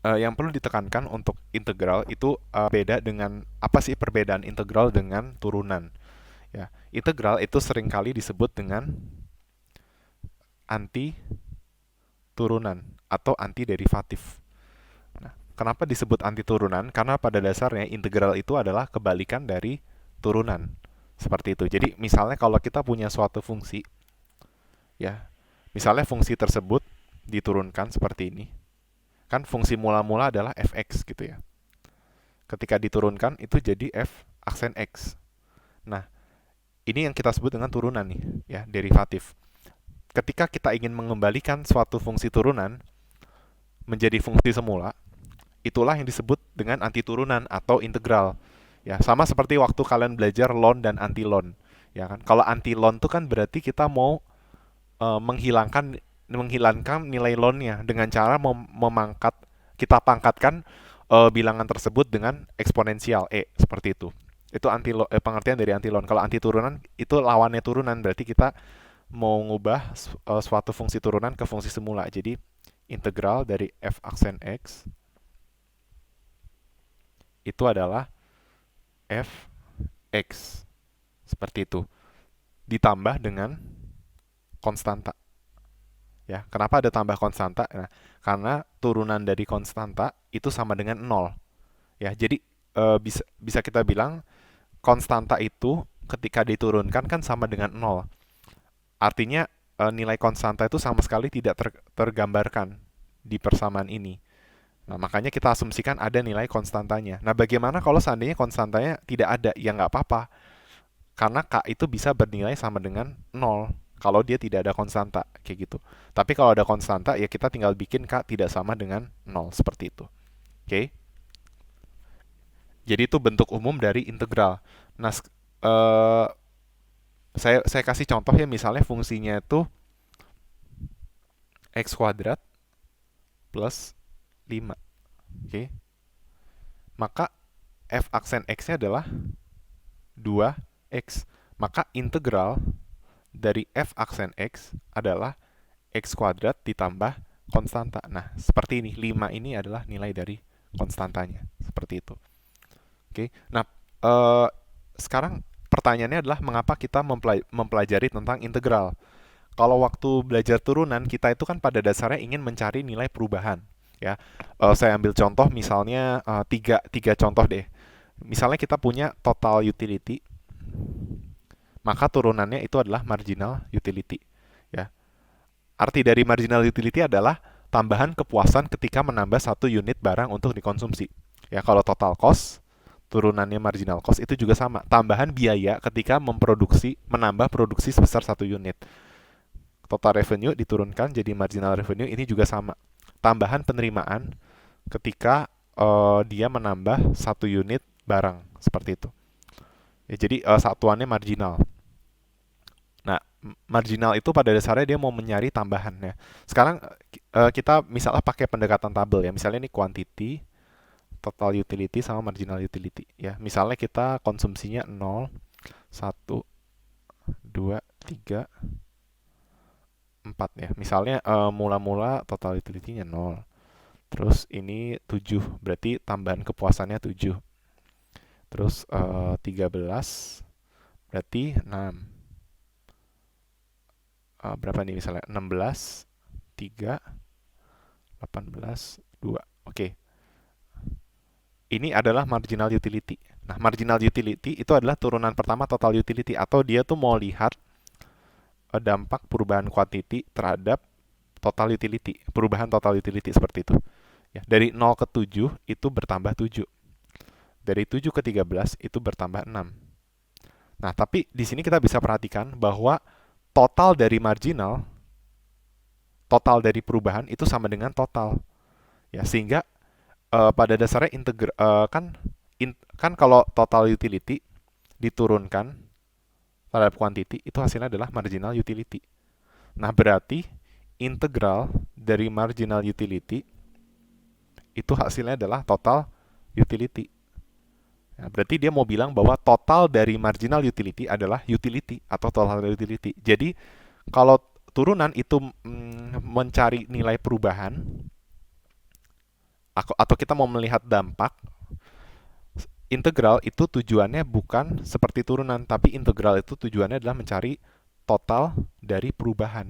yang perlu ditekankan untuk integral itu beda dengan apa sih perbedaan integral dengan turunan? Ya, integral itu seringkali disebut dengan anti turunan atau anti derivatif. Nah, kenapa disebut anti turunan? Karena pada dasarnya integral itu adalah kebalikan dari turunan. Seperti itu. Jadi, misalnya kalau kita punya suatu fungsi, ya, misalnya fungsi tersebut diturunkan seperti ini. Kan fungsi mula-mula adalah fx gitu ya. Ketika diturunkan itu jadi f aksen x. Nah, ini yang kita sebut dengan turunan nih, ya, derivatif. Ketika kita ingin mengembalikan suatu fungsi turunan menjadi fungsi semula, itulah yang disebut dengan anti turunan atau integral. Ya, sama seperti waktu kalian belajar ln dan anti ln. Ya kan? Kalau anti ln itu kan berarti kita mau menghilangkan nilai ln-nya dengan cara memangkat kita pangkatkan bilangan tersebut dengan eksponensial seperti itu. Itu pengertian dari anti ln. Kalau anti turunan itu lawannya turunan, berarti kita mau ngubah suatu fungsi turunan ke fungsi semula. Jadi integral dari f aksen x itu adalah f x seperti itu ditambah dengan konstanta. Ya, kenapa ada tambah konstanta? Nah, karena turunan dari konstanta itu sama dengan nol. Ya, jadi bisa kita bilang konstanta itu ketika diturunkan kan sama dengan nol. Artinya nilai konstanta itu sama sekali tidak tergambarkan di persamaan ini. Nah, makanya kita asumsikan ada nilai konstantanya. Nah, bagaimana kalau seandainya konstantanya tidak ada? Ya nggak apa-apa. Karena K itu bisa bernilai sama dengan nol kalau dia tidak ada konstanta, kayak gitu. Tapi kalau ada konstanta, ya kita tinggal bikin K tidak sama dengan nol, seperti itu. Oke? Jadi itu bentuk umum dari integral. Nah, eh, saya kasih contoh ya, misalnya fungsinya itu x kuadrat plus 5. Oke? Maka f aksen x-nya adalah 2x. Maka integral dari f aksen x adalah x kuadrat ditambah konstanta. Nah, seperti ini. 5 ini adalah nilai dari konstantanya. Seperti itu. Oke. Nah, eh, sekarang pertanyaannya adalah mengapa kita mempelajari tentang integral? Kalau waktu belajar turunan, kita itu kan pada dasarnya ingin mencari nilai perubahan. Ya, saya ambil contoh misalnya tiga contoh deh. Misalnya kita punya total utility, maka turunannya itu adalah marginal utility. Ya, arti dari marginal utility adalah tambahan kepuasan ketika menambah satu unit barang untuk dikonsumsi. Ya, kalau total cost, turunannya marginal cost itu juga sama. Tambahan biaya ketika menambah produksi sebesar satu unit. Total revenue diturunkan jadi marginal revenue ini juga sama. Tambahan penerimaan ketika dia menambah satu unit barang seperti itu. Ya, jadi satuannya marginal. Nah, marginal itu pada dasarnya dia mau mencari tambahan ya. Sekarang kita misalnya pakai pendekatan tabel ya. Misalnya ini quantity, total utility sama marginal utility ya. Misalnya kita konsumsinya 0, 1, 2, 3, 4 ya. Misalnya mula-mula total utility-nya 0. Terus ini 7, berarti tambahan kepuasannya 7. Terus 13 berarti 6. Berapa nih misalnya? 16, 3, 18, 2. Oke. Ini adalah marginal utility. Nah, marginal utility itu adalah turunan pertama total utility atau dia tuh mau lihat dampak perubahan quantity terhadap total utility, perubahan total utility seperti itu. Ya, dari 0 ke 7 itu bertambah 7. Dari 7 ke 13 itu bertambah 6. Nah, tapi di sini kita bisa perhatikan bahwa total dari marginal, total dari perubahan itu sama dengan total. Ya, sehingga pada dasarnya kan kalau total utility diturunkan terhadap quantity itu hasilnya adalah marginal utility. Nah, berarti integral dari marginal utility itu hasilnya adalah total utility. Nah, berarti dia mau bilang bahwa total dari marginal utility adalah utility atau total utility. Jadi kalau turunan itu mencari nilai perubahan, atau kita mau melihat dampak, integral itu tujuannya bukan seperti turunan, tapi integral itu tujuannya adalah mencari total dari perubahan.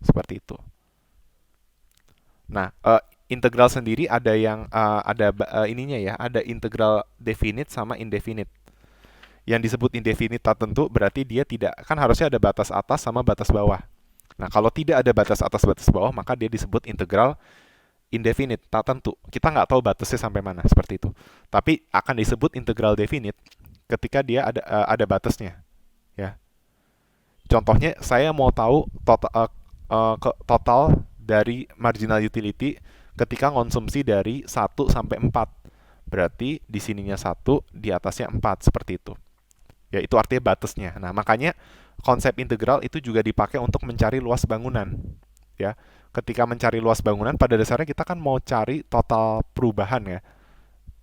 Seperti itu. Nah, integral sendiri ada yang ininya ya, ada integral definite sama indefinite. Yang disebut indefinite tak tentu berarti dia tidak, kan harusnya ada batas atas sama batas bawah. Nah, kalau tidak ada batas atas batas bawah, maka dia disebut integral indefinite, tak tentu. Kita nggak tahu batasnya sampai mana, seperti itu. Tapi akan disebut integral definite ketika dia ada batasnya, ya. Contohnya, saya mau tahu total dari marginal utility ketika konsumsi dari 1 sampai 4. Berarti di sininya 1, di atasnya 4, seperti itu. Ya, itu artinya batasnya. Nah, makanya konsep integral itu juga dipakai untuk mencari luas bangunan. Ya, ketika mencari luas bangunan, pada dasarnya kita kan mau cari total perubahan ya.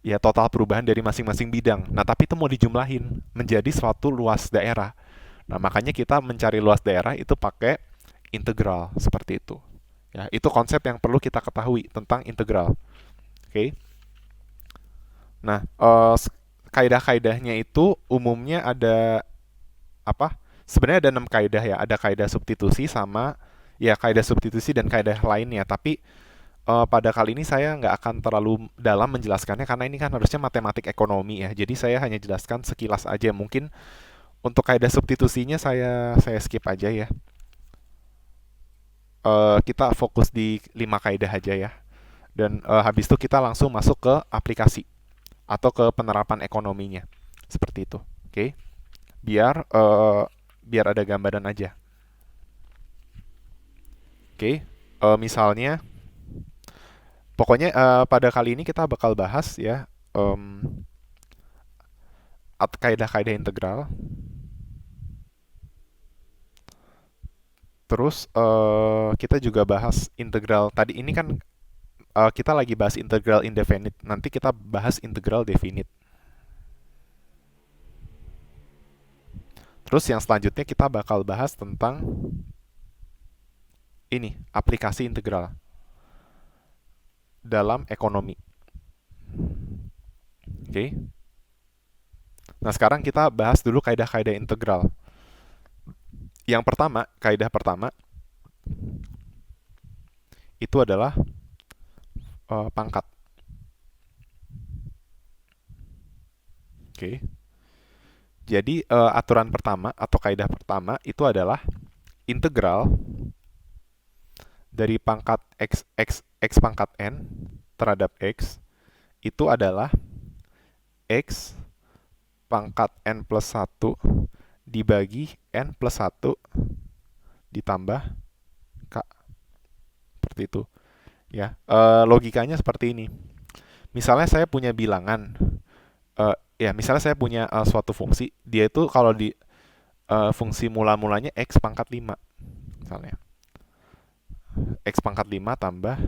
Ya, total perubahan dari masing-masing bidang. Nah, tapi itu mau dijumlahin menjadi suatu luas daerah. Nah, makanya kita mencari luas daerah itu pakai integral seperti itu. Ya, itu konsep yang perlu kita ketahui tentang integral. Oke. Nah, kaidah-kaidahnya itu umumnya ada apa? Sebenarnya ada 6 kaidah ya. Ada kaidah substitusi sama ya kaidah substitusi dan kaidah lainnya. Tapi pada kali ini saya nggak akan terlalu dalam menjelaskannya karena ini kan harusnya matematik ekonomi ya. Jadi saya hanya jelaskan sekilas aja. Mungkin untuk kaidah substitusinya saya skip aja ya. Kita fokus di 5 kaidah aja ya. Dan habis itu kita langsung masuk ke aplikasi atau ke penerapan ekonominya. Seperti itu. Oke. Biar ada gambaran aja. Oke. Misalnya pokoknya pada kali ini kita bakal bahas ya kaidah-kaidah integral. Terus kita juga bahas integral. Tadi ini kan kita lagi bahas integral indefinite. Nanti kita bahas integral definite. Terus yang selanjutnya kita bakal bahas tentang ini, aplikasi integral dalam ekonomi. Oke. Nah, sekarang kita bahas dulu kaidah-kaidah integral. Yang pertama, kaidah pertama itu adalah pangkat. Oke. Jadi aturan pertama atau kaidah pertama itu adalah integral dari pangkat x pangkat n terhadap x itu adalah x pangkat n plus 1 dibagi n plus 1 ditambah k. Seperti itu. Ya, logikanya seperti ini. Misalnya saya punya bilangan, ya misalnya saya punya suatu fungsi, dia itu kalau di fungsi mula-mulanya x pangkat 5 misalnya. X pangkat 5 tambah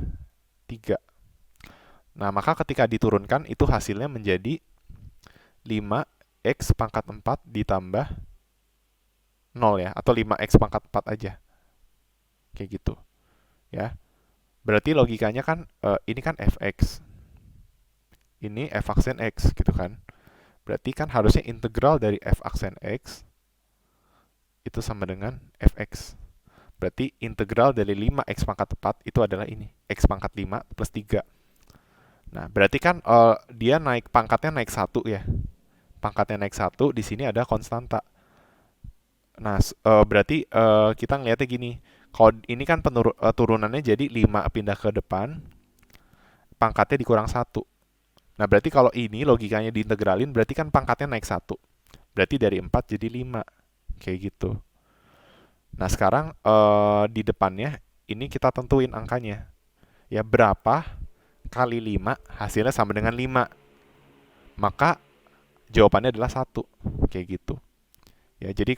3. Nah, maka ketika diturunkan itu hasilnya menjadi 5x pangkat 4 ditambah 0 ya, atau 5x pangkat 4 aja. Kayak gitu. Ya. Berarti logikanya kan ini kan fx. Ini f aksen x gitu kan. Berarti kan harusnya integral dari f aksen x itu sama dengan fx. Berarti integral dari 5x pangkat 4 itu adalah ini, x pangkat 5 plus 3. Nah, berarti kan dia pangkatnya naik 1 ya. Pangkatnya naik 1, di sini ada konstanta. Nah, berarti kita ngeliatnya gini. Kalau ini kan turunannya jadi 5 pindah ke depan, pangkatnya dikurang 1. Nah, berarti kalau ini logikanya diintegralin, berarti kan pangkatnya naik 1. Berarti dari 4 jadi 5. Kayak gitu. Nah, sekarang di depannya ini kita tentuin angkanya. Ya, berapa kali 5 hasilnya sama dengan 5. Maka jawabannya adalah 1. Kayak gitu. Ya, jadi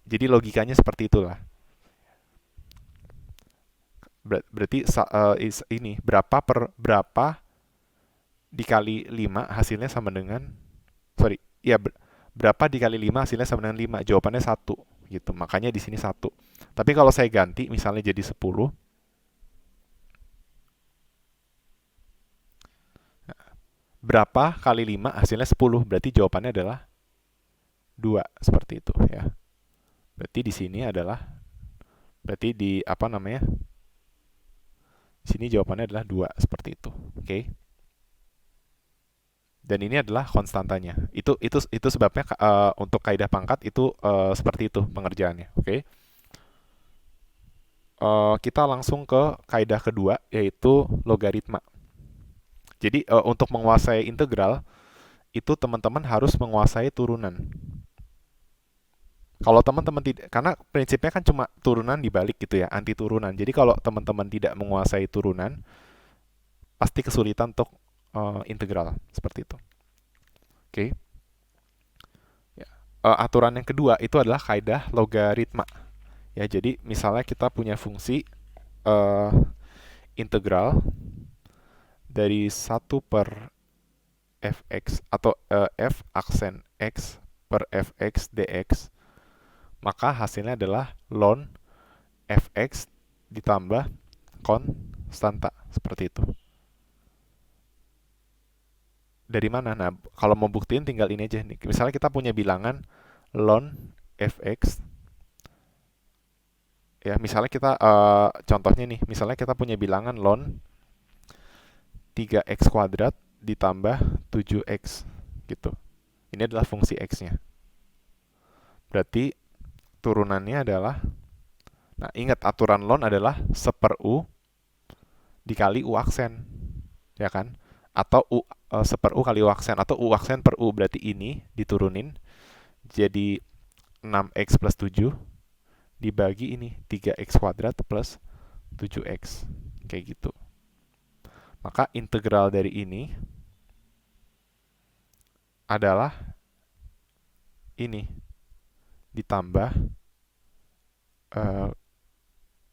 jadi logikanya seperti itulah. Berarti ini berapa dikali 5 hasilnya sama dengan berapa dikali 5 hasilnya sama dengan 5. Jawabannya 1 gitu. Makanya di sini 1. Tapi kalau saya ganti misalnya jadi 10, Berapa kali 5 hasilnya 10? Berarti jawabannya adalah 2, seperti itu ya. Berarti di sini adalah, berarti di apa namanya? Di sini jawabannya adalah 2, seperti itu. Oke. Dan ini adalah konstantanya. Itu sebabnya untuk kaidah pangkat itu seperti itu pengerjaannya. Oke. Kita langsung ke kaidah kedua, yaitu logaritma. Jadi untuk menguasai integral itu teman-teman harus menguasai turunan. Kalau teman-teman tidak, karena prinsipnya kan cuma turunan dibalik gitu ya, anti turunan. Jadi kalau teman-teman tidak menguasai turunan, pasti kesulitan untuk integral seperti itu. Oke. Ya. Aturan yang kedua itu adalah kaidah logaritma. Ya, jadi misalnya kita punya fungsi uh, integral dari 1/fx atau f aksen x per fx dx, maka hasilnya adalah ln fx ditambah konstanta, seperti itu. Dari mana? Nah, kalau mau buktiin tinggal ini aja nih. Misalnya kita punya bilangan ln fx, ya misalnya kita contohnya nih, misalnya kita punya bilangan ln 3x kuadrat ditambah 7x gitu. Ini adalah fungsi x-nya. Berarti turunannya adalah, nah ingat aturan ln adalah 1/u dikali u aksen, ya kan? Atau u 1/u kali u aksen, atau u aksen per u. Berarti ini diturunin jadi 6x plus 7 dibagi ini 3x kuadrat plus 7x, kayak gitu. Maka integral dari ini adalah ini ditambah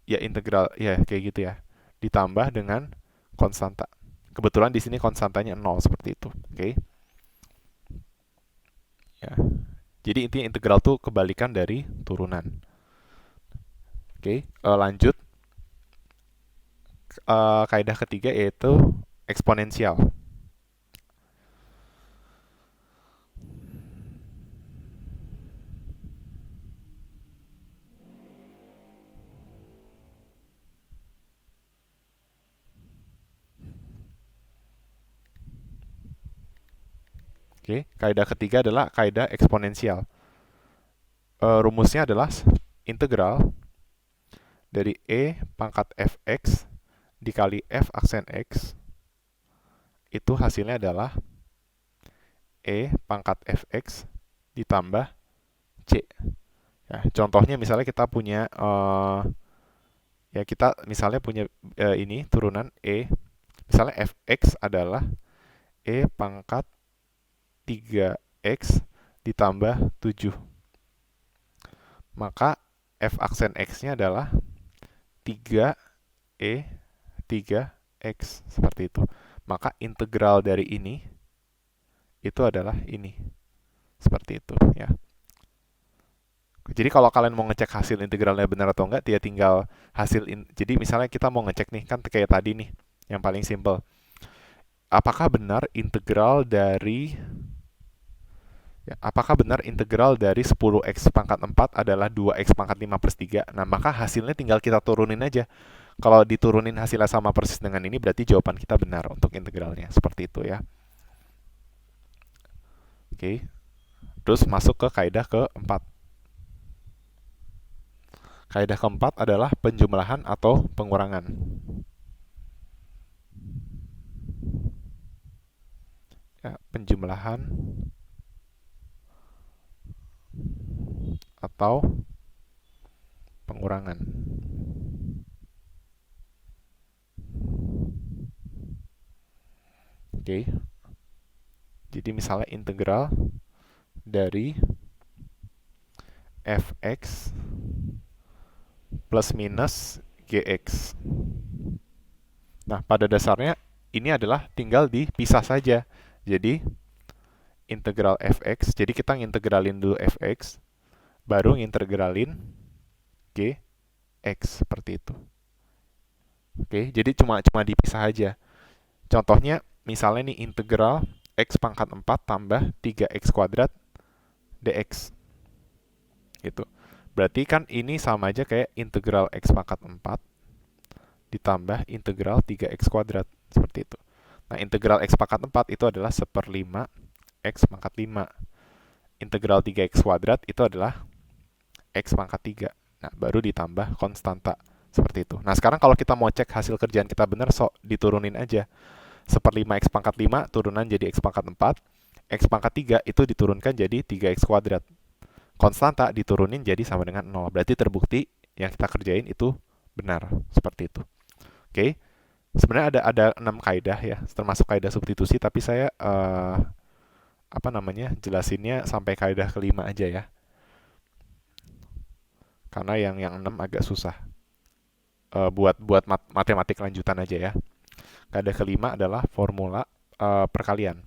ya integral ya kayak gitu ya, ditambah dengan konstanta. Kebetulan di sini konstantanya 0, seperti itu. Oke. Ya. Jadi intinya integral tuh kebalikan dari turunan. Oke, lanjut. Kaidah ketiga yaitu eksponensial. Oke, kaidah ketiga adalah kaidah eksponensial. Rumusnya adalah integral dari e pangkat fx dikali f aksen x, itu hasilnya adalah e pangkat fx ditambah c. Ya, contohnya misalnya kita punya ya kita misalnya punya ini turunan e, misalnya fx adalah e pangkat 3x ditambah 7. Maka f aksen x-nya adalah 3e 3x, seperti itu. Maka integral dari ini itu adalah ini. Seperti itu ya. Jadi kalau kalian mau ngecek hasil integralnya benar atau enggak, dia tinggal jadi misalnya kita mau ngecek nih, kan kayak tadi nih, yang paling simple. Apakah benar integral dari apakah benar integral dari 10x pangkat 4 adalah 2x pangkat 5 plus 3? Nah, maka hasilnya tinggal kita turunin aja. Kalau diturunin hasilnya sama persis dengan ini, berarti jawaban kita benar untuk integralnya. Seperti itu ya. Oke. Terus masuk ke kaidah keempat. Kaidah keempat adalah penjumlahan atau pengurangan. Ya, penjumlahan atau pengurangan. Oke. Jadi misalnya integral dari fx plus minus gx. Nah, pada dasarnya ini adalah tinggal dipisah saja. Jadi integral fx, jadi kita ngintegralin dulu fx, baru ngintegralin gx, seperti itu. Oke, jadi cuma dipisah aja. Contohnya misalnya nih integral X pangkat 4 tambah 3X kuadrat dx. Gitu. Berarti kan ini sama aja kayak integral X pangkat 4 ditambah integral 3X kuadrat. Seperti itu. Nah, integral X pangkat 4 itu adalah 1/5 X pangkat 5. Integral 3X kuadrat itu adalah X pangkat 3. Nah, baru ditambah konstanta. Seperti itu. Nah, sekarang kalau kita mau cek hasil kerjaan kita benar, diturunin aja. 1/5 X pangkat 5 turunan jadi X pangkat 4. X pangkat 3 itu diturunkan jadi 3X kuadrat. Konstanta diturunin jadi sama dengan 0. Berarti terbukti yang kita kerjain itu benar. Seperti itu. Oke. Sebenarnya ada 6 kaidah ya, termasuk kaidah substitusi, tapi saya jelasinnya sampai kaidah kelima aja ya. Karena yang 6 agak susah. Buat matematik lanjutan aja ya. Kaidah kelima adalah formula perkalian.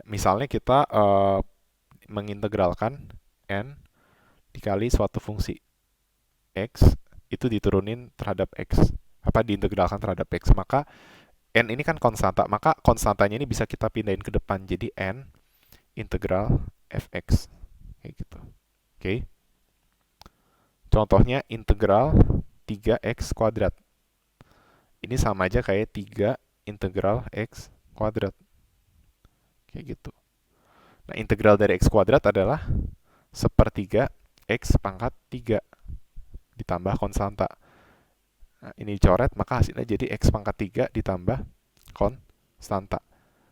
Misalnya kita mengintegralkan n dikali suatu fungsi x itu diturunin terhadap x, diintegralkan terhadap x, maka n ini kan konstanta, maka konstantanya ini bisa kita pindahin ke depan jadi n integral fx kayak gitu. Oke. Contohnya integral 3x kuadrat. Ini sama aja kayak 3 integral x kuadrat. Kayak gitu. Nah, integral dari x kuadrat adalah 1/3 x pangkat 3 ditambah konstanta. Nah, ini dicoret, maka hasilnya jadi x pangkat 3 ditambah konstanta.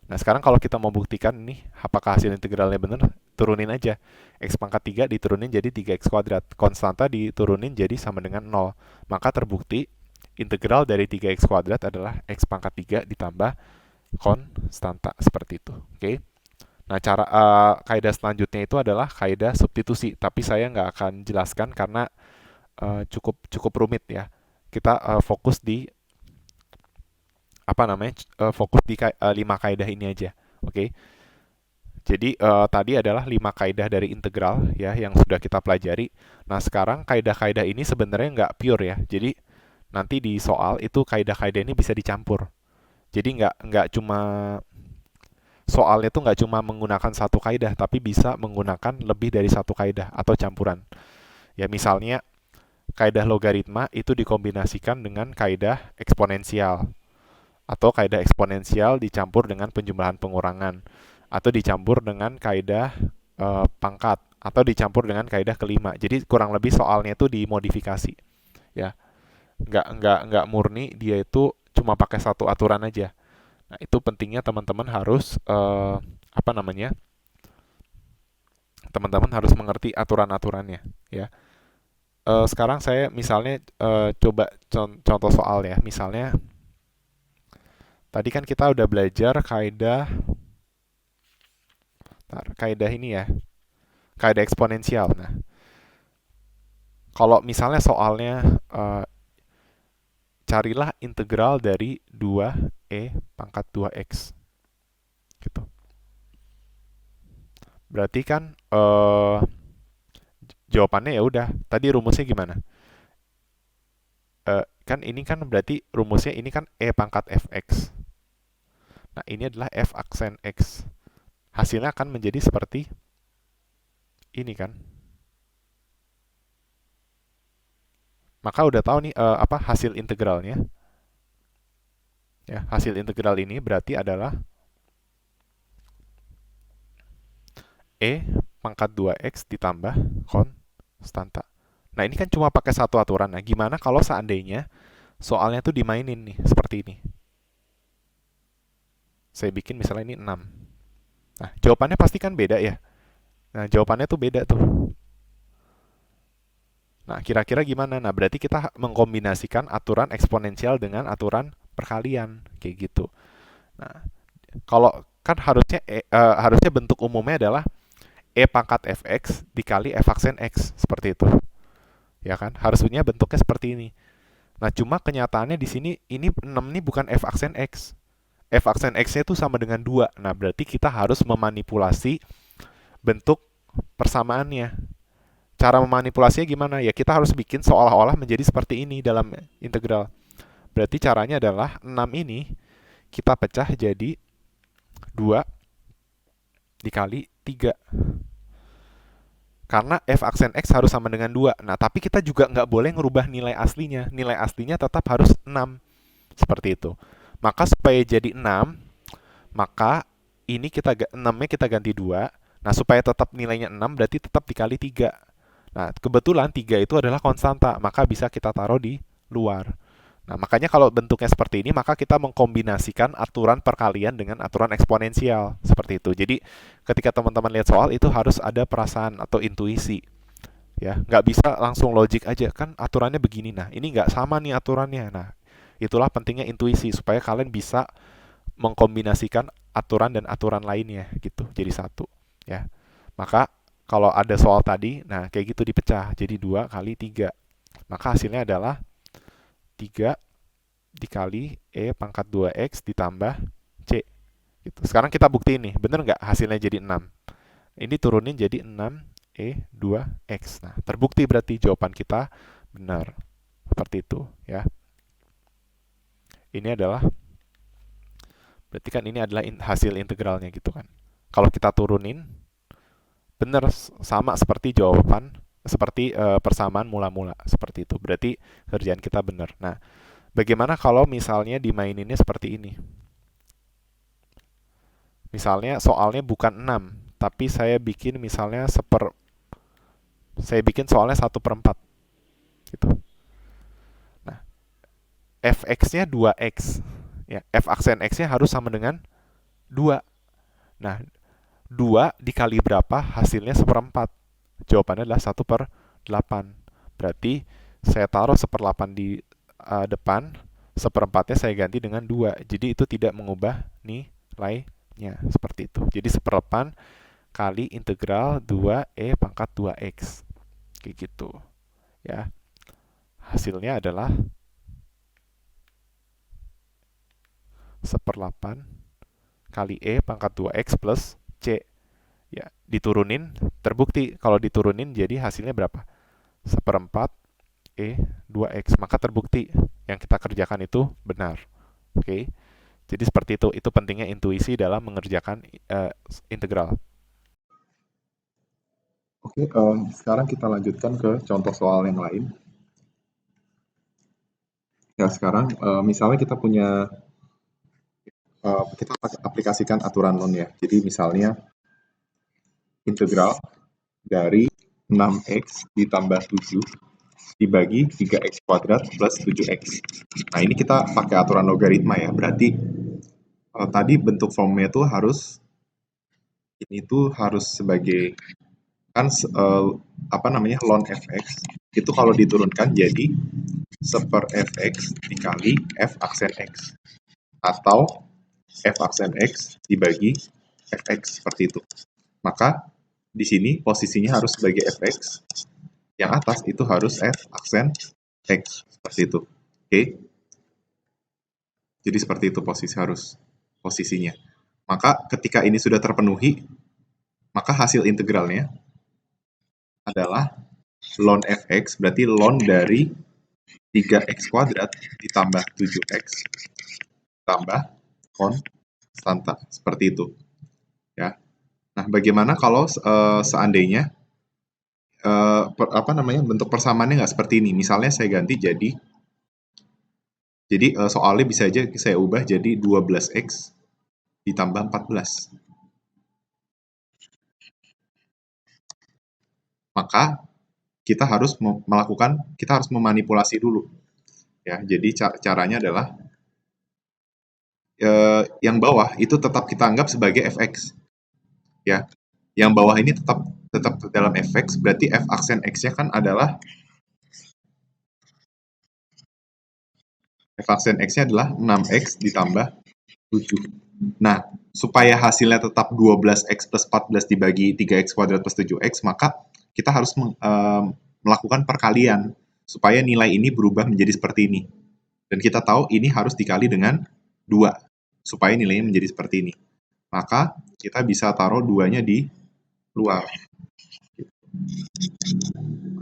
Nah, sekarang kalau kita mau buktikan nih, apakah hasil integralnya benar, turunin aja. X pangkat 3 diturunin jadi 3x kuadrat. Konstanta diturunin jadi sama dengan 0. Maka terbukti integral dari 3x kuadrat adalah x pangkat 3 ditambah konstanta. Seperti itu. Oke. Nah, cara kaidah selanjutnya itu adalah kaidah substitusi. Tapi saya nggak akan jelaskan karena cukup rumit ya. Kita fokus di fokus di 5 kaidah ini aja. Oke. Jadi tadi adalah 5 kaidah dari integral ya yang sudah kita pelajari. Nah, sekarang kaidah-kaidah ini sebenarnya nggak pure ya. Jadi nanti di soal itu kaidah-kaidah ini bisa dicampur. Jadi nggak cuma soalnya itu nggak cuma menggunakan satu kaidah, tapi bisa menggunakan lebih dari satu kaidah atau campuran. Ya, misalnya kaidah logaritma itu dikombinasikan dengan kaidah eksponensial, atau kaidah eksponensial dicampur dengan penjumlahan pengurangan, atau dicampur dengan kaidah pangkat, atau dicampur dengan kaidah kelima. Jadi kurang lebih soalnya itu dimodifikasi, ya. Nggak murni dia itu cuma pakai satu aturan aja. Nah, itu pentingnya teman-teman harus teman-teman harus mengerti aturan-aturannya, ya. Sekarang saya misalnya coba contoh soal ya. Misalnya tadi kan kita udah belajar kaidah ini ya, kaidah eksponensial. Nah, kalau misalnya soalnya carilah integral dari 2e pangkat 2x. Gitu. Berarti kan jawabannya ya udah. Tadi rumusnya gimana? Kan ini kan berarti rumusnya ini kan e pangkat fx. Nah, ini adalah f aksen x. Hasilnya akan menjadi seperti ini kan. Maka udah tahu nih hasil integralnya. Ya, hasil integral ini berarti adalah e pangkat 2x ditambah konstanta. Nah, ini kan cuma pakai satu aturan. Nah, gimana kalau seandainya soalnya tuh dimainin nih, seperti ini. Saya bikin misalnya ini 6. Nah, jawabannya pasti kan beda ya. Nah, jawabannya tuh beda tuh. Nah, kira-kira gimana? Nah, berarti kita mengkombinasikan aturan eksponensial dengan aturan perkalian, kayak gitu. Nah, kalau kan harusnya bentuk umumnya adalah e pangkat fx dikali f aksen x, seperti itu. Ya kan? Harusnya bentuknya seperti ini. Nah, cuma kenyataannya di sini ini 6 ini bukan f aksen x. F aksen x-nya itu sama dengan 2. Nah, berarti kita harus memanipulasi bentuk persamaannya. Cara memanipulasinya gimana? Ya, kita harus bikin seolah-olah menjadi seperti ini dalam integral. Berarti caranya adalah 6 ini kita pecah jadi 2 dikali 3. Karena f aksen x harus sama dengan 2. Nah, tapi kita juga nggak boleh ngerubah nilai aslinya. Nilai aslinya tetap harus 6. Seperti itu. Maka supaya jadi 6, maka ini 6-nya kita ganti 2. Nah, supaya tetap nilainya 6 berarti tetap dikali 3. Nah, kebetulan 3 itu adalah konstanta, maka bisa kita taruh di luar. Nah, makanya kalau bentuknya seperti ini, maka kita mengkombinasikan aturan perkalian dengan aturan eksponensial. Seperti itu. Jadi, ketika teman-teman lihat soal, itu harus ada perasaan atau intuisi. Ya, nggak bisa langsung logik aja. Kan aturannya begini. Nah, ini nggak sama nih aturannya. Nah, itulah pentingnya intuisi, supaya kalian bisa mengkombinasikan aturan dan aturan lainnya gitu jadi satu ya. Maka kalau ada soal tadi, nah kayak gitu dipecah jadi 2 kali 3. Maka hasilnya adalah 3 dikali E pangkat 2X ditambah C gitu. Sekarang kita buktiin nih, bener nggak hasilnya jadi 6? Ini turunin jadi 6E2X. Nah, terbukti berarti jawaban kita benar. Seperti itu ya. Ini adalah berarti kan ini adalah hasil integralnya gitu kan. Kalau kita turunin, benar sama seperti jawaban, seperti persamaan mula-mula. Seperti itu. Berarti kerjaan kita benar. Nah, bagaimana kalau misalnya dimaininnya seperti ini? Misalnya soalnya bukan 6, tapi saya bikin misalnya saya bikin soalnya 1/4. Gitu. Nah, fx-nya 2x. Ya, f aksen x-nya harus sama dengan 2. Nah, 2 dikali berapa hasilnya 1/4. Jawabannya adalah 1/8. Berarti saya taruh 1/8 di depan, 1/4-nya saya ganti dengan 2. Jadi itu tidak mengubah nilainya. Seperti itu. Jadi 1/8 kali integral 2e pangkat 2x. Kayak gitu. Ya. Hasilnya adalah 1/8 kali e pangkat 2x plus c. Ya, diturunin, terbukti kalau diturunin jadi hasilnya berapa? 1/4 E 2x. Maka terbukti yang kita kerjakan itu benar. Oke. Jadi seperti itu. Itu pentingnya intuisi dalam mengerjakan integral. Oke, sekarang kita lanjutkan ke contoh soal yang lain. Ya, sekarang misalnya kita punya kita aplikasikan aturan LON ya. Jadi misalnya integral dari 6x ditambah 7 dibagi 3x kuadrat plus 7x. Nah, ini kita pakai aturan logaritma ya. Berarti tadi bentuk formnya itu harus ini tuh harus sebagai kan ln fx itu kalau diturunkan jadi 1/fx dikali f aksen x atau f aksen x dibagi fx seperti itu. Maka di sini posisinya harus sebagai fx, yang atas itu harus f aksen x seperti itu. Oke. Jadi seperti itu posisinya. Maka ketika ini sudah terpenuhi, maka hasil integralnya adalah ln fx, berarti ln dari 3x kuadrat ditambah 7x tambah konstanta, seperti itu. Ya. Nah, bagaimana kalau seandainya bentuk persamaannya nggak seperti ini? Misalnya saya ganti jadi soalnya bisa aja saya ubah jadi 12x ditambah 14. Maka kita harus memanipulasi dulu. Ya, jadi caranya adalah yang bawah itu tetap kita anggap sebagai fx. Ya. Yang bawah ini tetap dalam fx, berarti f aksen x-nya kan adalah f aksen x-nya adalah 6x ditambah 7. Nah, supaya hasilnya tetap 12x plus 14 dibagi 3x kuadrat plus 7x, maka kita harus melakukan perkalian supaya nilai ini berubah menjadi seperti ini. Dan kita tahu ini harus dikali dengan 2 supaya nilainya menjadi seperti ini. Maka kita bisa taruh 2-nya di luar.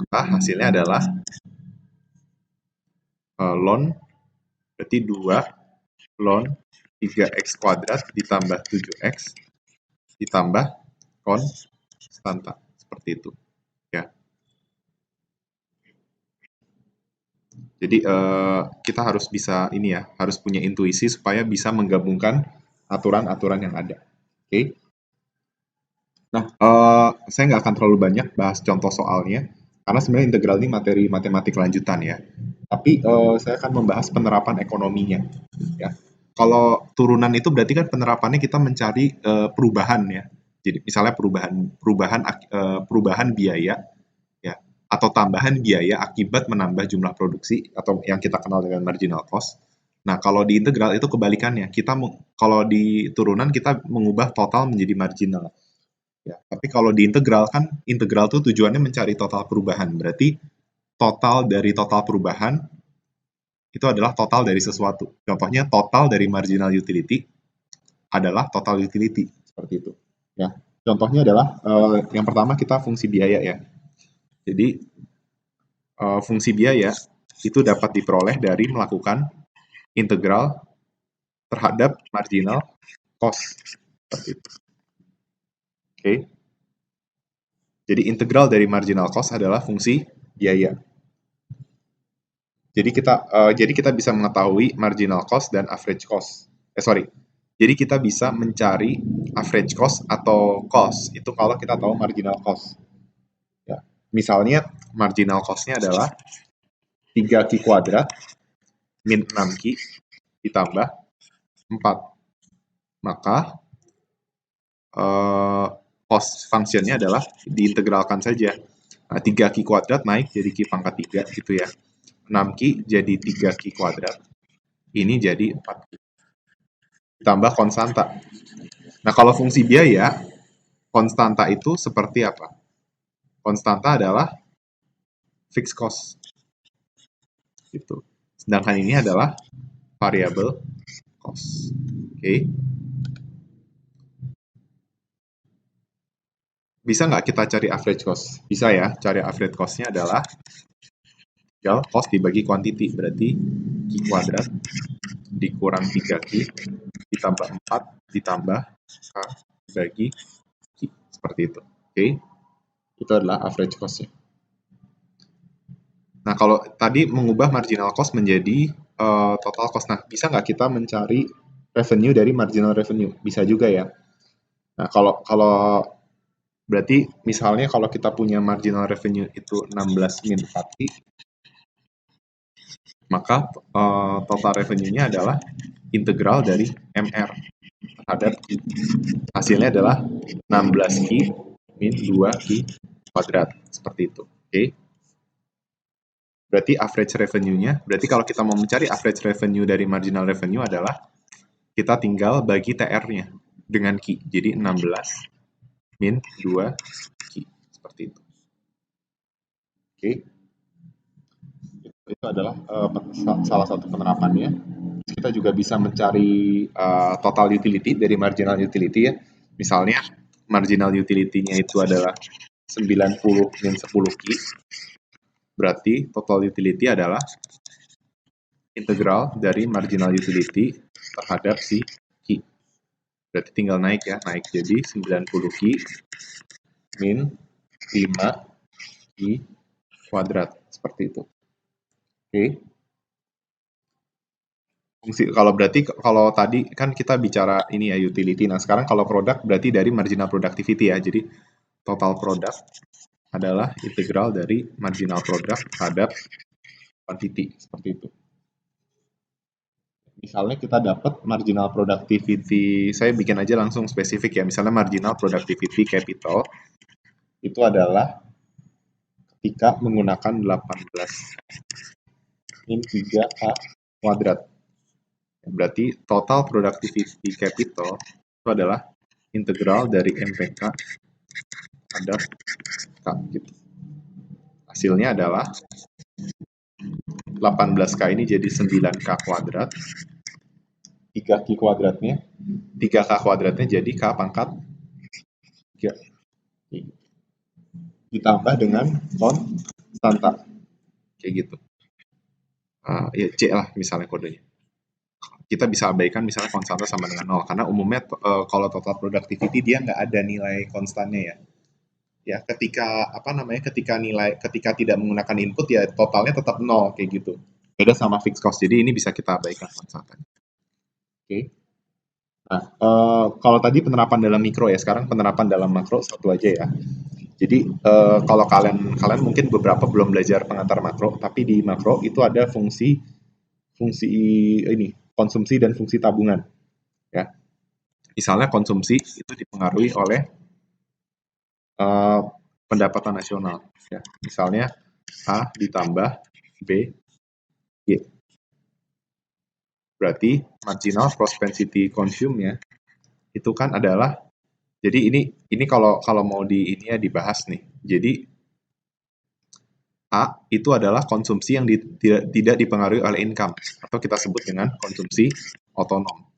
Maka hasilnya adalah ln berarti 2 ln 3x kuadrat ditambah 7x ditambah konstanta. Seperti itu. Ya. Jadi kita harus bisa ini ya, harus punya intuisi supaya bisa menggabungkan aturan-aturan yang ada. Oke. Nah, saya nggak akan terlalu banyak bahas contoh soalnya, karena sebenarnya integral ini materi matematik lanjutan ya. Tapi saya akan membahas penerapan ekonominya. Ya. Kalau turunan itu berarti kan penerapannya kita mencari perubahan ya. Jadi misalnya perubahan biaya ya, atau tambahan biaya akibat menambah jumlah produksi atau yang kita kenal dengan marginal cost. Nah, kalau di integral itu kebalikannya. Kalau di turunan kita mengubah total menjadi marginal. Ya, tapi kalau di integral kan integral tuh tujuannya mencari total perubahan. Berarti total dari total perubahan itu adalah total dari sesuatu. Contohnya total dari marginal utility adalah total utility seperti itu. Ya, contohnya adalah yang pertama kita fungsi biaya ya. Jadi fungsi biaya itu dapat diperoleh dari melakukan integral terhadap marginal cost seperti itu. Oke. Jadi integral dari marginal cost adalah fungsi biaya. Jadi kita bisa mengetahui marginal cost dan average cost. Jadi kita bisa mencari average cost atau cost itu kalau kita tahu marginal cost. Ya. Misalnya marginal cost-nya adalah 3Q kuadrat min 6Q ditambah 4. Maka cost function-nya adalah diintegralkan saja. Nah, 3Q kuadrat naik jadi Q pangkat 3 gitu ya. 6Q jadi 3Q kuadrat. Ini jadi 4Q. Ditambah konstanta. Nah, kalau fungsi biaya, konstanta itu seperti apa? Konstanta adalah fixed cost. Gitu. Sedangkan ini adalah variable cost. Oke. Bisa nggak kita cari average cost? Bisa ya. Cari average cost-nya adalah tinggal cost dibagi quantity. Berarti Q kuadrat dikurang 3Q ditambah 4 ditambah K bagi Q. Seperti itu. Oke. Itu adalah average cost-nya. Nah, kalau tadi mengubah marginal cost menjadi total cost. Nah, bisa nggak kita mencari revenue dari marginal revenue? Bisa juga ya. Nah, kalau berarti misalnya kalau kita punya marginal revenue itu 16 min 4Q, maka total revenue-nya adalah integral dari MR terhadap Q. Hasilnya adalah 16Q min 2Q kuadrat. Seperti itu. Oke. Berarti average revenue-nya, berarti kalau kita mau mencari average revenue dari marginal revenue adalah kita tinggal bagi TR-nya dengan Q. Jadi 16 min 2 Q. Seperti itu. Oke. Itu adalah salah satu penerapannya. Kita juga bisa mencari total utility dari marginal utility ya. Misalnya marginal utility-nya itu adalah 90 min 10 Q. Berarti total utility adalah integral dari marginal utility terhadap si Q. Berarti tinggal naik ya, naik jadi 90 Q min 5 Q kuadrat, seperti itu. Oke. Kalau tadi kan kita bicara ini ya utility. Nah, sekarang kalau produk berarti dari marginal productivity ya. Jadi total produk adalah integral dari marginal product terhadap quantity, seperti itu. Misalnya kita dapat marginal productivity, saya bikin aja langsung spesifik ya. Misalnya marginal productivity capital itu adalah ketika menggunakan 18 min 3K kuadrat. Berarti total productivity capital itu adalah integral dari MPK terhadap K gitu. Hasilnya adalah 18K ini jadi 9K kuadrat. 3Q kuadratnya 3K kuadratnya jadi K pangkat 3. Ditambah dengan konstanta. Kayak gitu. Ya C lah misalnya kodenya. kita bisa abaikan misalnya konstanta sama dengan 0 karena umumnya kalau total productivity dia nggak ada nilai konstannya ya. Ya, ketika tidak menggunakan input ya totalnya tetap 0 kayak gitu. Beda sama fixed cost. Jadi ini bisa kita abaikan konstantanya. Oke. Nah, kalau tadi penerapan dalam mikro ya, sekarang penerapan dalam makro satu aja ya. Jadi kalau kalian mungkin beberapa belum belajar pengantar makro, tapi di makro itu ada fungsi ini konsumsi dan fungsi tabungan. Ya, misalnya konsumsi itu dipengaruhi oleh pendapatan nasional. Ya, misalnya A ditambah B Y. Berarti marginal propensity consume-nya itu kan adalah jadi ini kalau mau ini ya dibahas nih. Jadi A itu adalah konsumsi yang tidak dipengaruhi oleh income atau kita sebut dengan konsumsi otonom.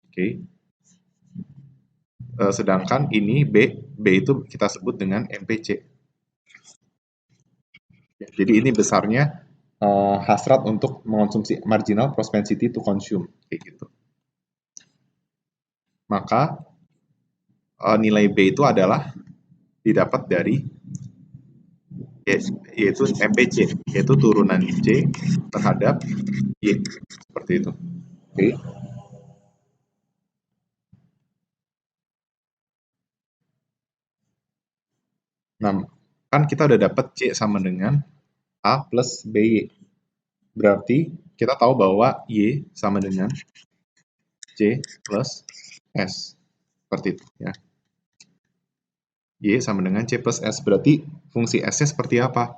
Oke. Sedangkan ini B itu kita sebut dengan MPC. Jadi ini besarnya hasrat untuk mengonsumsi marginal propensity to consume kayak gitu. Maka nilai B itu adalah didapat dari yaitu MPC, yaitu turunan C terhadap Y, seperti itu. Oke. Nah, kan kita udah dapat C sama dengan A plus BY. Berarti kita tahu bahwa Y sama dengan C plus S. Seperti itu ya. Y sama dengan C plus S. Berarti fungsi S-nya seperti apa?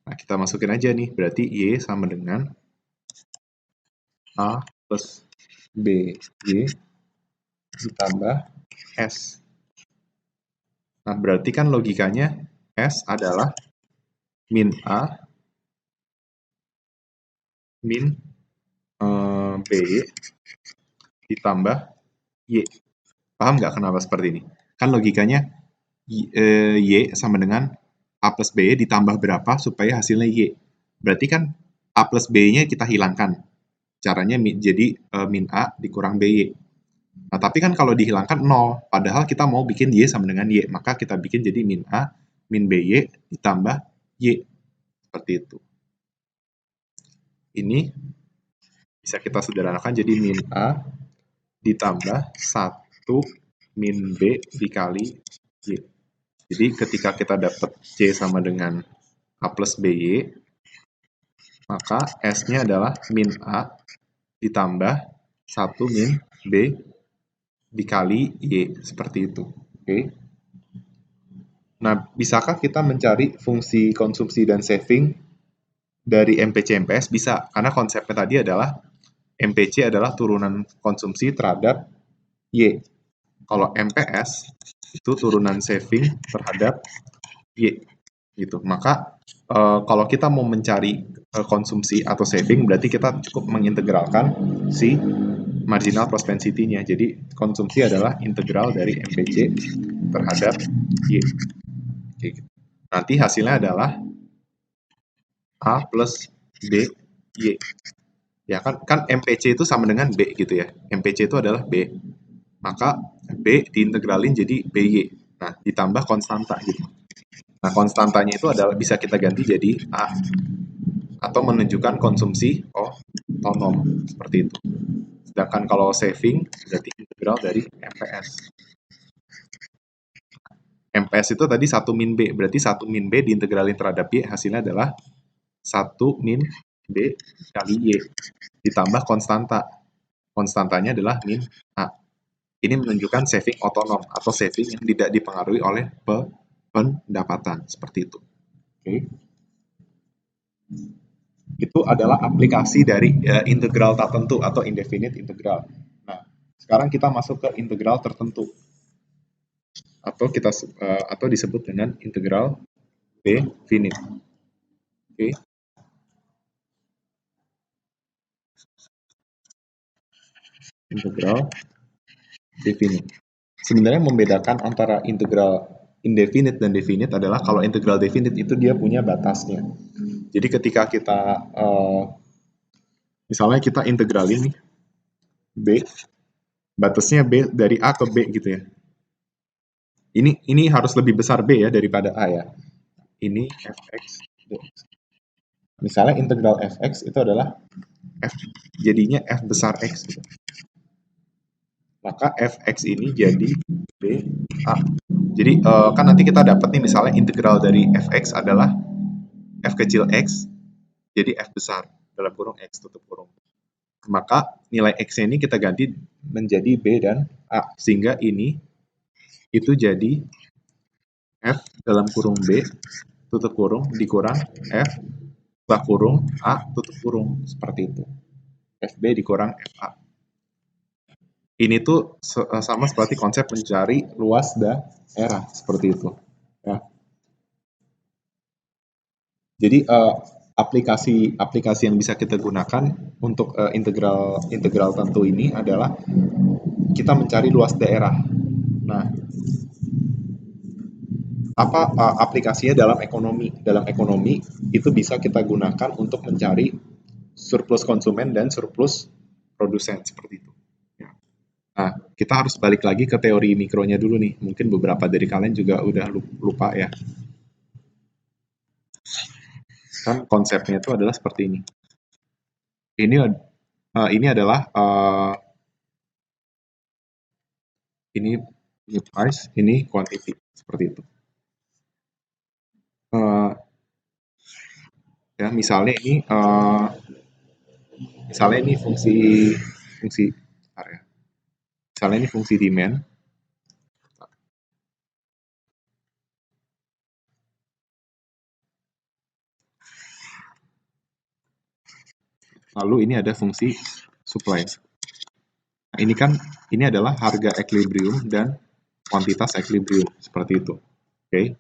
Nah, kita masukin aja nih. Berarti Y sama dengan A plus BY ditambah S. Nah, berarti kan logikanya S adalah min A min BY ditambah Y. Paham nggak kenapa seperti ini? Kan logikanya Y sama dengan A plus B ditambah berapa supaya hasilnya Y. Berarti kan A plus B-nya kita hilangkan. Caranya jadi min A dikurang BY. Nah, tapi kan kalau dihilangkan 0, padahal kita mau bikin Y sama dengan Y. Maka kita bikin jadi min A min BY ditambah Y. Seperti itu. Ini bisa kita sederhanakan jadi min A ditambah 1 min B dikali Y. Jadi ketika kita dapat C sama dengan A plus BY, maka S-nya adalah min A ditambah 1 min B dikali Y. Seperti itu. Oke. Nah, bisakah kita mencari fungsi konsumsi dan saving dari MPC MPS? Bisa, karena konsepnya tadi adalah MPC adalah turunan konsumsi terhadap Y. Kalau MPS itu turunan saving terhadap Y. Gitu. Maka kalau kita mau mencari konsumsi atau saving, berarti kita cukup mengintegralkan si marginal propensity-nya. Jadi konsumsi adalah integral dari MPC terhadap Y. Gitu. Nanti hasilnya adalah A plus B Y. Ya kan MPC itu sama dengan B gitu ya. MPC itu adalah B. Maka B diintegralin jadi BY. Nah, ditambah konstanta gitu. Nah, konstantanya itu adalah bisa kita ganti jadi A atau menunjukkan konsumsi otonom seperti itu. Sedangkan kalau saving berarti integral dari MPS. MPS itu tadi 1 min B, berarti 1 min B diintegralin terhadap Y, hasilnya adalah 1 min B kali Y, ditambah konstanta. Konstantanya adalah min A. Ini menunjukkan saving otonom atau saving yang tidak dipengaruhi oleh pendapatan, seperti itu. Oke. Itu adalah aplikasi dari integral tertentu atau indefinite integral. Nah, sekarang kita masuk ke integral tertentu atau disebut dengan integral definite. Oke. Integral definite. Sebenarnya membedakan antara integral indefinite dan definite adalah kalau integral definite itu dia punya batasnya. Jadi ketika kita misalnya kita integralin nih B, batasnya B dari A ke B gitu ya. Ini harus lebih besar B ya daripada A ya. Ini fx dx. Misalnya integral fx itu adalah f, jadinya f besar x gitu. Maka fx ini jadi b a. Jadi kan nanti kita dapat nih misalnya integral dari fx adalah f kecil x jadi f besar dalam kurung x tutup kurung. Maka nilai x-nya ini kita ganti menjadi b dan a sehingga ini itu jadi f dalam kurung b tutup kurung dikurang f buka kurung a tutup kurung seperti itu. Fb dikurang fa. Ini tuh sama seperti konsep mencari luas daerah seperti itu. Ya. Jadi aplikasi yang bisa kita gunakan untuk integral tentu ini adalah kita mencari luas daerah. Nah, apa aplikasinya dalam ekonomi? Dalam ekonomi itu bisa kita gunakan untuk mencari surplus konsumen dan surplus produsen seperti itu. Ya. Nah, kita harus balik lagi ke teori mikronya dulu nih. Mungkin beberapa dari kalian juga udah lupa ya. Kan konsepnya itu adalah seperti ini. Ini adalah ini price, ini quantity seperti itu. Ya misalnya ini fungsi area. Misalnya ini fungsi demand. Lalu ini ada fungsi supply. Nah, ini adalah harga equilibrium dan kuantitas equilibrium seperti itu. Oke.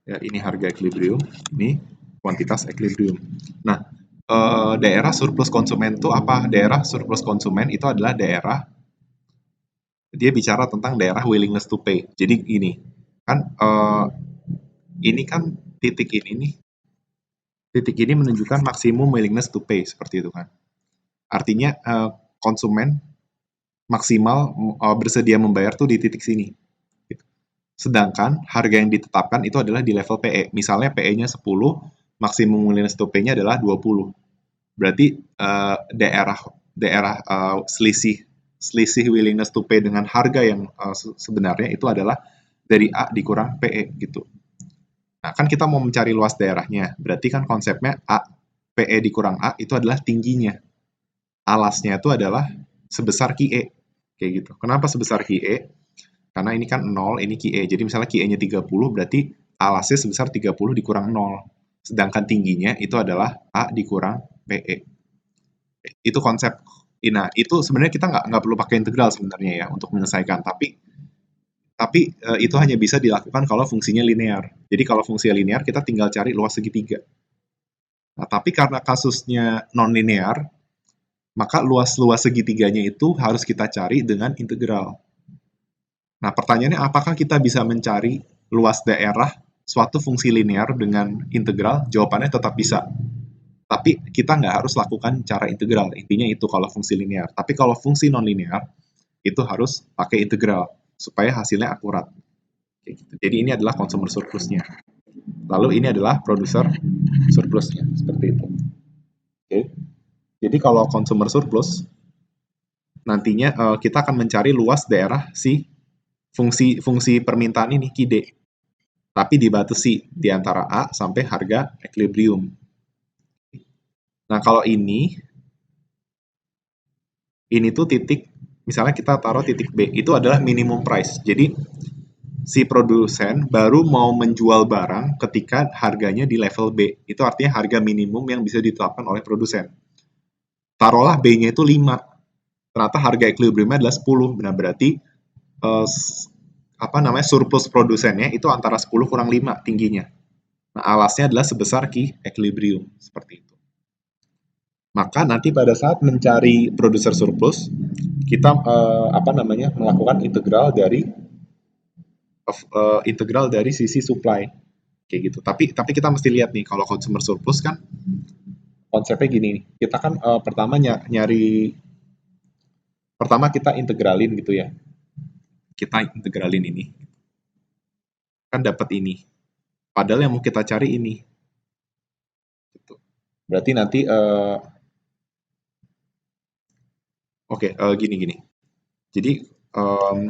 Ya, ini harga equilibrium, ini kuantitas equilibrium. Nah, daerah surplus konsumen itu apa? Daerah surplus konsumen itu adalah daerah dia bicara tentang daerah willingness to pay. Jadi ini kan ini kan titik ini menunjukkan maksimum willingness to pay seperti itu kan. Artinya konsumen maksimal bersedia membayar tuh di titik sini. Sedangkan harga yang ditetapkan itu adalah di level PE. Misalnya PE-nya 10, maksimum willingness to pay-nya adalah 20. Berarti daerah selisih willingness to pay dengan harga yang sebenarnya itu adalah dari A dikurang PE gitu. Nah, kan kita mau mencari luas daerahnya. Berarti kan konsepnya PE dikurang A itu adalah tingginya. Alasnya itu adalah sebesar QE. Kayak gitu. Kenapa sebesar QE? Karena ini kan 0, ini QE. Jadi misalnya QE-nya 30, berarti alasnya sebesar 30 dikurang 0. Sedangkan tingginya itu adalah A dikurang PE. Itu konsep. Nah, itu sebenarnya kita nggak perlu pakai integral sebenarnya ya untuk menyelesaikan. Tapi itu hanya bisa dilakukan kalau fungsinya linear. Jadi kalau fungsinya linear, kita tinggal cari luas segitiga. Nah, tapi karena kasusnya non-linear, maka luas-luas segitiganya itu harus kita cari dengan integral. Nah, pertanyaannya apakah kita bisa mencari luas daerah suatu fungsi linear dengan integral? Jawabannya tetap bisa. Tapi kita nggak harus lakukan cara integral. Intinya itu kalau fungsi linear. Tapi kalau fungsi non-linear, itu harus pakai integral supaya hasilnya akurat. Jadi ini adalah consumer surplusnya. Lalu ini adalah producer surplusnya. Seperti itu. Oke. Jadi kalau consumer surplus, nantinya kita akan mencari luas daerah si fungsi permintaan ini QD, tapi dibatasi di antara A sampai harga equilibrium. Nah, kalau ini tuh titik, misalnya kita taruh titik B, itu adalah minimum price. Jadi, si produsen baru mau menjual barang ketika harganya di level B. Itu artinya harga minimum yang bisa ditetapkan oleh produsen. Taruhlah B-nya itu 5. Ternyata harga equilibriumnya adalah 10. Nah, berarti surplus produsennya itu antara 10 kurang 5 tingginya. Nah, alasnya adalah sebesar key equilibrium seperti itu. Maka nanti pada saat mencari producer surplus, kita melakukan integral dari sisi supply. kayak gitu. Tapi kita mesti lihat nih, kalau consumer surplus kan konsepnya gini nih. Kita kan pertama nyari, pertama kita integralin gitu ya. Kita integralin ini. Kan dapat ini. Padahal yang mau kita cari ini. Gitu. Berarti nanti gini. Jadi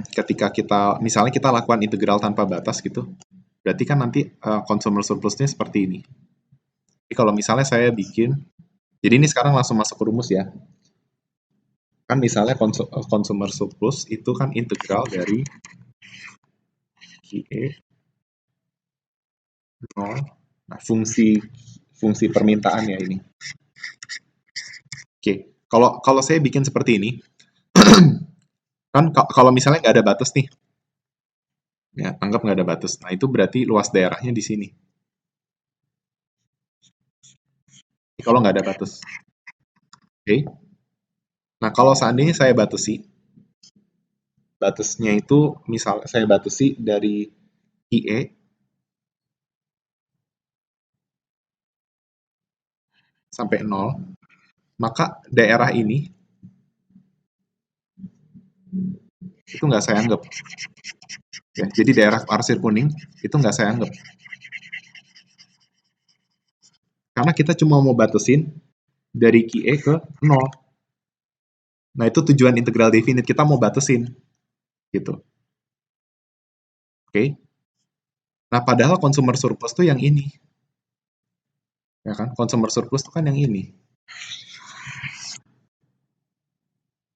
ketika misalnya kita lakukan integral tanpa batas gitu, berarti kan nanti consumer surplusnya seperti ini. Jadi kalau misalnya saya bikin, jadi ini sekarang langsung masuk ke rumus ya. Kan misalnya consumer surplus itu kan integral dari QE 0. Nah, fungsi permintaan ya ini. Oke, kalau saya bikin seperti ini, kan kalau misalnya nggak ada batas nih, ya anggap nggak ada batas. Nah itu berarti luas daerahnya di sini. Kalau nggak ada batas, oke. Nah kalau seandainya saya batasi, batasnya itu misalnya saya batasi dari IE sampai 0, maka daerah ini itu nggak saya anggap. Ya, jadi daerah arsir kuning itu nggak saya anggap. Karena kita cuma mau batasin dari QE ke 0. Nah, itu tujuan integral definite. Kita mau batasin. Gitu. Oke. Nah, padahal consumer surplus tuh yang ini. Ya kan? Consumer surplus tuh kan yang ini.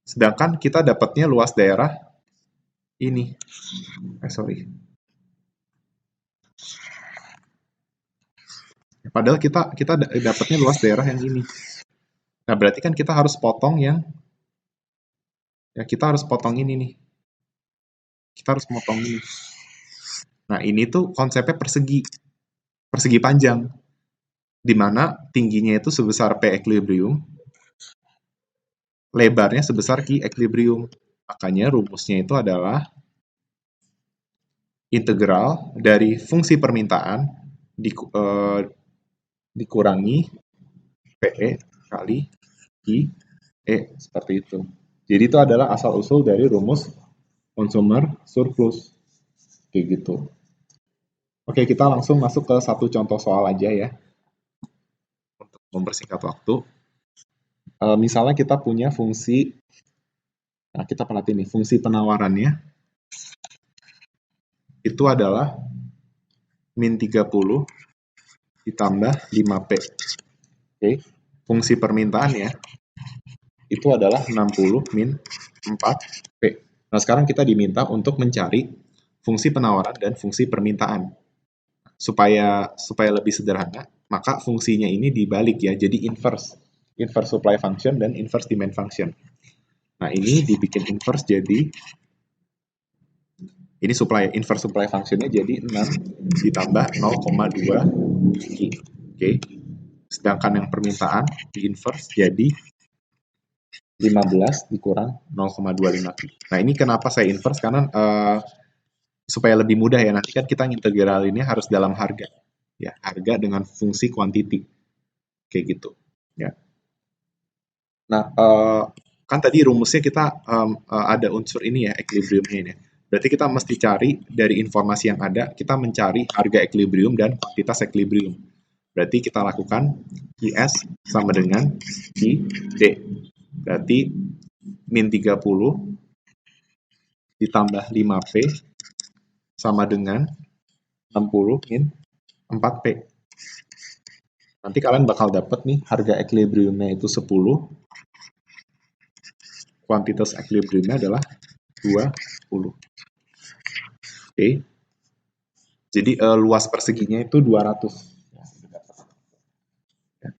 Sedangkan kita dapatnya luas daerah ini. Sorry. Padahal kita dapatnya luas daerah yang ini. Nah, berarti kan kita harus potong yang, ya kita harus potong ini nih. Kita harus potong ini. Nah, ini tuh konsepnya persegi. Persegi panjang. Di mana tingginya itu sebesar P equilibrium, lebarnya sebesar Q equilibrium. Makanya rumusnya itu adalah integral dari fungsi permintaan dikurangi PE kali IE, seperti itu. Jadi itu adalah asal-usul dari rumus consumer surplus. Kayak gitu. Oke, kita langsung masuk ke satu contoh soal aja ya. Untuk mempersingkat waktu. Misalnya kita punya fungsi, nah kita perhatiin nih, fungsi penawarannya itu adalah min 30 ditambah 5P. Oke. Fungsi permintaannya itu adalah 60 min 4P. Nah, sekarang kita diminta untuk mencari fungsi penawaran dan fungsi permintaan. Supaya lebih sederhana, maka fungsinya ini dibalik ya, jadi inverse. Inverse supply function dan inverse demand function. Nah, ini dibikin inverse jadi ini inverse supply functionnya jadi 6 ditambah 0,2 Q. Oke. Sedangkan yang permintaan di inverse jadi 15 dikurang 0,25 Q. Nah, ini kenapa saya inverse? Karena supaya lebih mudah ya, nanti kan kita integralinnya harus dalam harga. Ya, harga dengan fungsi quantity. Kayak gitu. Ya. Nah, kan tadi rumusnya kita ada unsur ini ya, equilibriumnya ini. Berarti kita mesti cari dari informasi yang ada, kita mencari harga equilibrium dan kuantitas equilibrium. Berarti kita lakukan IS sama dengan ID. Berarti min 30 ditambah 5P sama dengan 60 min 4P. Nanti kalian bakal dapat nih harga equilibriumnya itu 10, kuantitas equilibriumnya adalah 20. Oke. Jadi luas perseginya itu 200.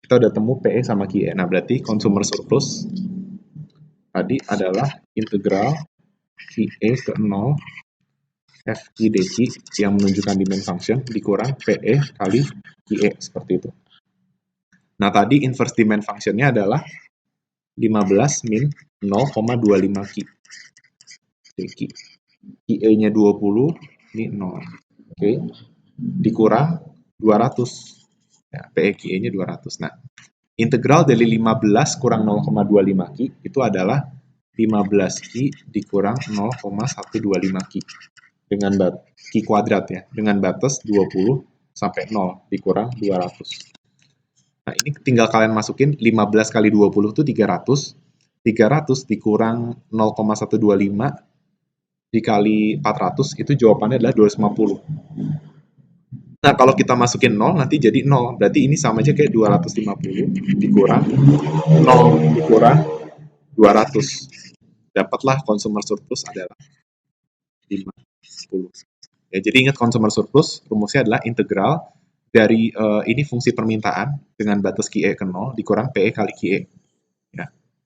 Kita udah temu PE sama QE. Nah, berarti consumer surplus tadi adalah integral QE ke 0 FI DQ yang menunjukkan demand function dikurang PE kali QE, seperti itu. Nah, tadi inverse demand function-nya adalah 15 min 0,25 Q. DQ. QE-nya 20, ini 0. Oke. Dikurang 200. Ya, PE QE-nya 200. Nah, integral dari 15 kurang 0,25 Ki itu adalah 15 Ki dikurang 0,125 Ki dengan Ki kuadrat ya, dengan batas 20 sampai 0 dikurang 200. Nah, ini tinggal kalian masukin 15 kali 20 itu 300. 300 dikurang 0,125 dikali 400 itu jawabannya adalah 250. Nah, kalau kita masukin 0 nanti jadi 0. Berarti ini sama aja kayak 250 dikurang 0 dikurang 200. Dapatlah consumer surplus adalah 50. Ya, jadi ingat consumer surplus rumusnya adalah integral dari ini fungsi permintaan dengan batas QE ke 0 dikurang PE kali QE.